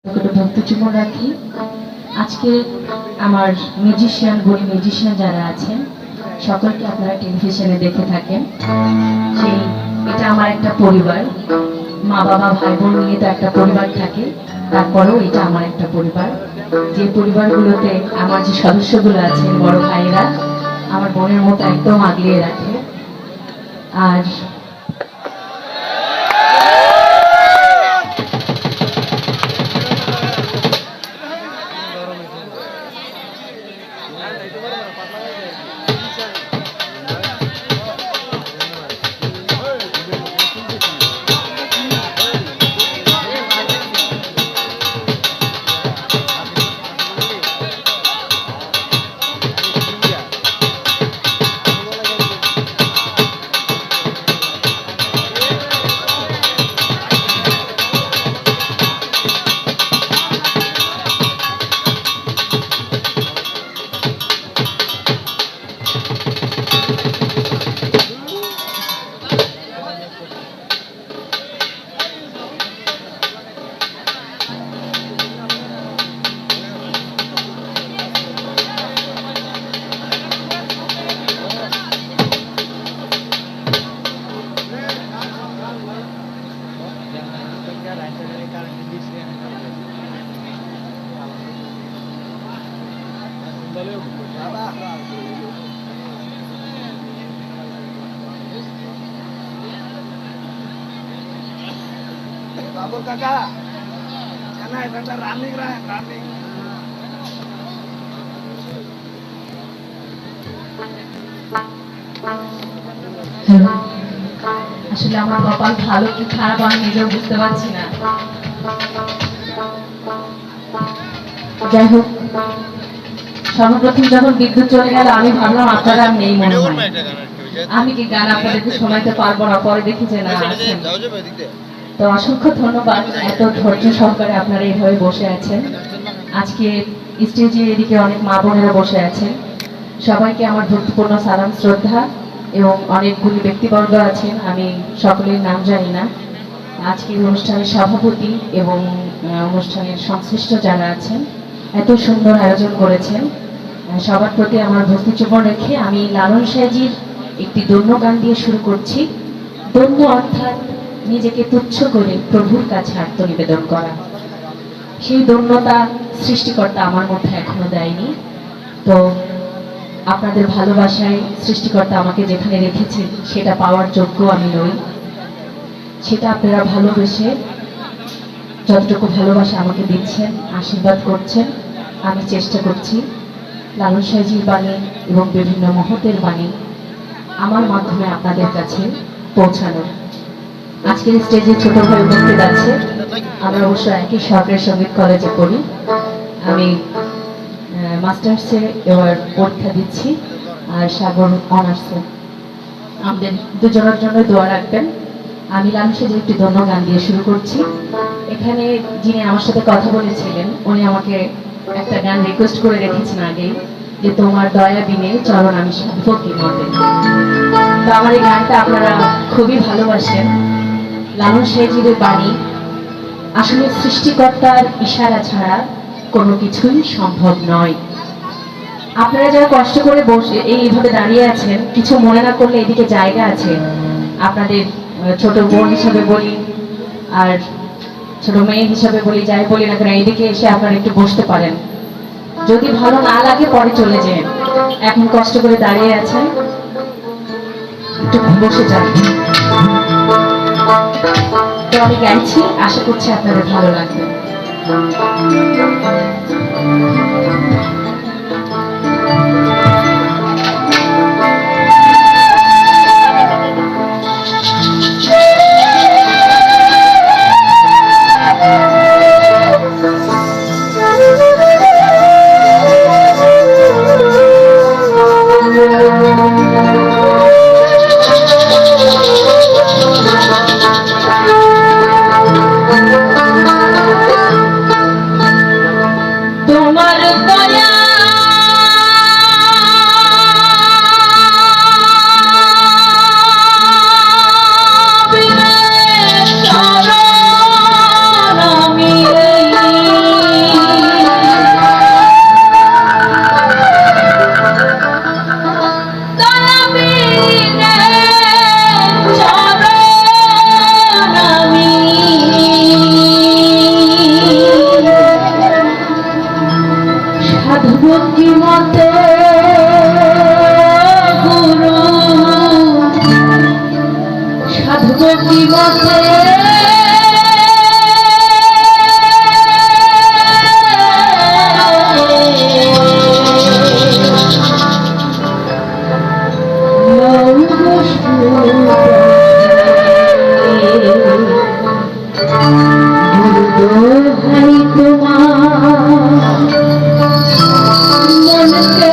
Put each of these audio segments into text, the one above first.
ভক্তিচুমন রাখি। আজকে আমার মিউজিশিয়ান যারা আছেন সকলকে আপনারা টেলিভিশনে দেখে থাকেন। সেই এটা আমার একটা পরিবার, মা বাবা ভাই বোন নিয়ে তো একটা পরিবার থাকে, তারপরেও এটা আমার একটা পরিবার। যে পরিবারগুলোতে আমার যে সদস্যগুলো আছেন, বড় ভাইয়েরা আমার বোনের মতো একদম আগলিয়ে রাখে। আর Babur kakak, karena এটা রানিং রানিং। আসলে আমার কপাল ভালো কি খারাপ আমি নিজেও বুঝতে পারছি না। যাই হোক, সর্বপ্রথম যখন বিদ্যুৎ চলে গেল আমি ভাবলাম আপনারা নেই মনে হয়, আমি কি গান আপনাদেরকে শোনাইতে পারবো না। পরে দেখি যে না আছেন। তো অসংখ্য ধন্যবাদ, এত ধৈর্য সহকারে আপনারা এইভাবে বসে আছেন। আজকে স্টেজে এদিকে অনেক মা বোনেরা বসে আছেন, সবাইকে আমার ভক্তিপূর্ণ সালাম শ্রদ্ধা। এবং অনেকগুলি ব্যক্তিবর্গ আছেন, আমি সকলের নাম জানি না। আজকের অনুষ্ঠানের সভাপতি এবং অনুষ্ঠানের সংশ্লিষ্ট যারা আছেন, এত সুন্দর আয়োজন করেছেন, সবার প্রতি আমার ভক্তিচুম্বন রেখে আমি লালন সাহেজির একটি দন্য গান দিয়ে শুরু করছি। দন্য অর্থাৎ নিজেকে তুচ্ছ করে প্রভুর কাছে আত্মনিবেদন করা। সেই দন্যতা সৃষ্টিকর্তা আমার মধ্যে এখনো দেয়নি। তো আপনাদের ভালোবাসায় সৃষ্টিকর্তা আমাকে যেখানে রেখেছেন সেটা পাওয়ার যোগ্য আমি নই। সেটা আপনারা ভালোবেসে যতটুকু ভালোবাসা আমাকে দিচ্ছেন, আশীর্বাদ করছেন, আমি চেষ্টা করছি লালন সাহেজির বাণী এবং বিভিন্ন মহতের বাণী আমার মাধ্যমে আপনাদের কাছে পৌঁছানোর। আজকের স্টেজে ছোট ভাই উপস্থিত আছে। আমরা অবশ্য একই সরকারি সঙ্গীত কলেজে পড়ি। আমি মাস্টার্সে এবার পরীক্ষা দিচ্ছি, আর সাগর অনার্সে। আমাদের দুজনের জন্য দোয়া রাখবেন। আমি লালন সাহেজির একটি দন্য গান দিয়ে শুরু করছি। এখানে যিনি আমার সাথে কথা বলেছিলেন উনি আমাকে একটা গান রিকোয়েস্ট করে রেখেছেন আগেই, যে তোমার দয়া বিনে চরণ আমি সাধকি মতে। তো আমার এই গানটা আপনারা খুবই ভালোবাসেন। লালন সাহেজির বাণী আসলে সৃষ্টিকর্তার ইশারা ছাড়া কোনো কিছুই সম্ভব নয়। আপনারা যারা কষ্ট করে বসে এইভাবে দাঁড়িয়ে আছেন, কিছু মনে না করলে এদিকে জায়গা আছে। আপনাদের ছোট বোন হিসাবে বলি আর ছোট মেয়ে হিসাবে বলি, যাই বলি না কেন, এদিকে এসে আপনারা একটু বসতে পারেন। যদি ভালো না লাগে পরে চলে যান, এখন কষ্ট করে দাঁড়িয়ে আছেন, একটু বসে যান। তো আমি গাইছি, আশা করছি আপনাদের ভালো লাগবে। তোমার দয়া মনকে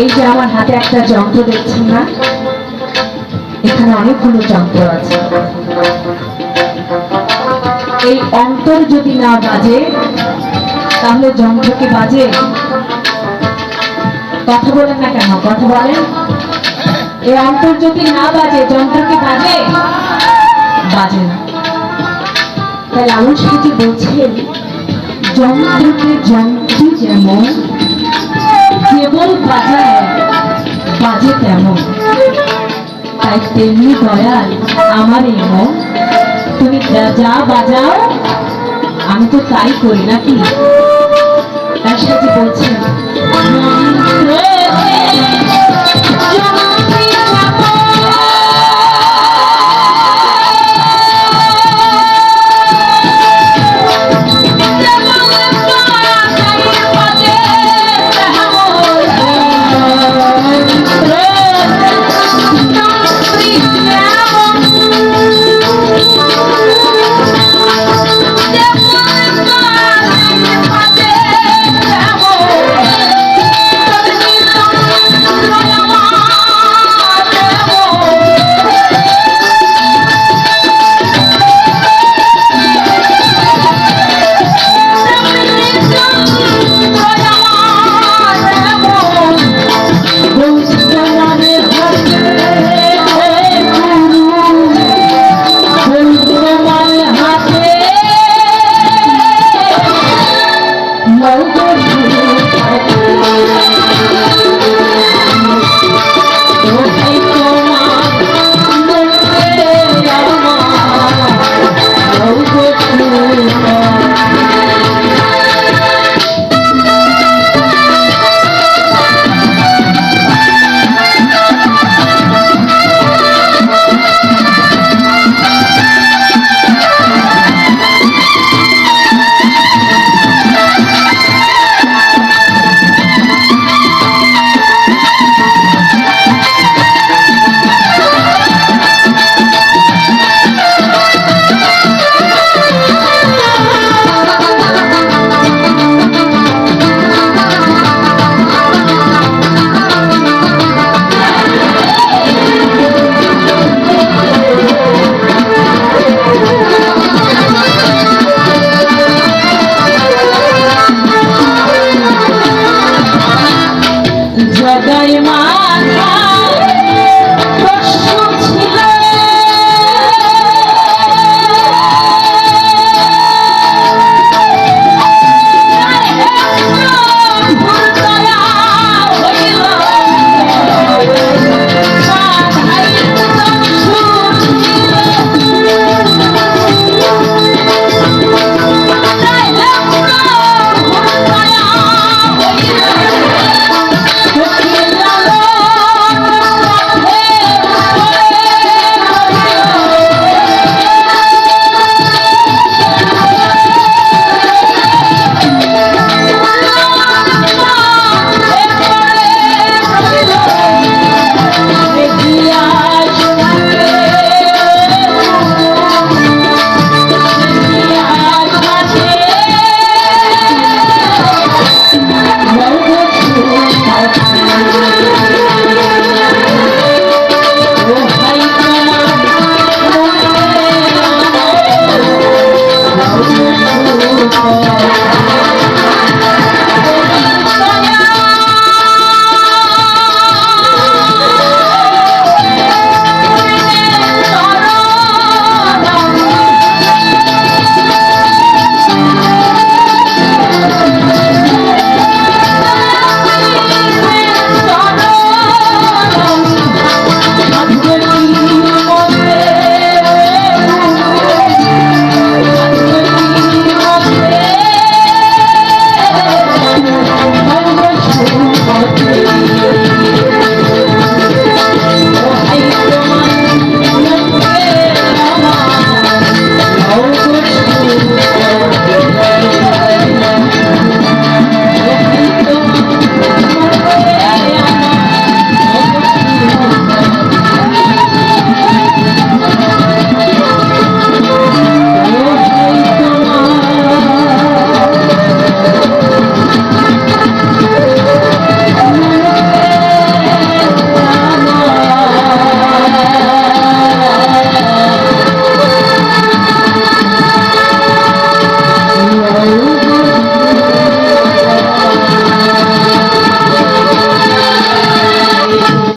এই যে আমার হাতে একটা যন্ত্র দেখছেন না, এখানে অনেকগুলো যন্ত্র আছে। এই অন্তর যদি না বাজে তাহলে যন্ত্র কি বাজে? কথা বলেন না কেন? কথা বলেন। এই অন্তর যদি না বাজে যন্ত্র কি বাজে? বাজে না। তাই লালন সাহেবজি বলছেন, যন্ত্রকে যন্ত্র যেমন কেবল বাজায় বাজে তেমন। তাই তেমনি দয়াল আমার এই মন, তুমি যা যা বাজাও আমি তো তাই করি নাকি। তার সাথে বলছেন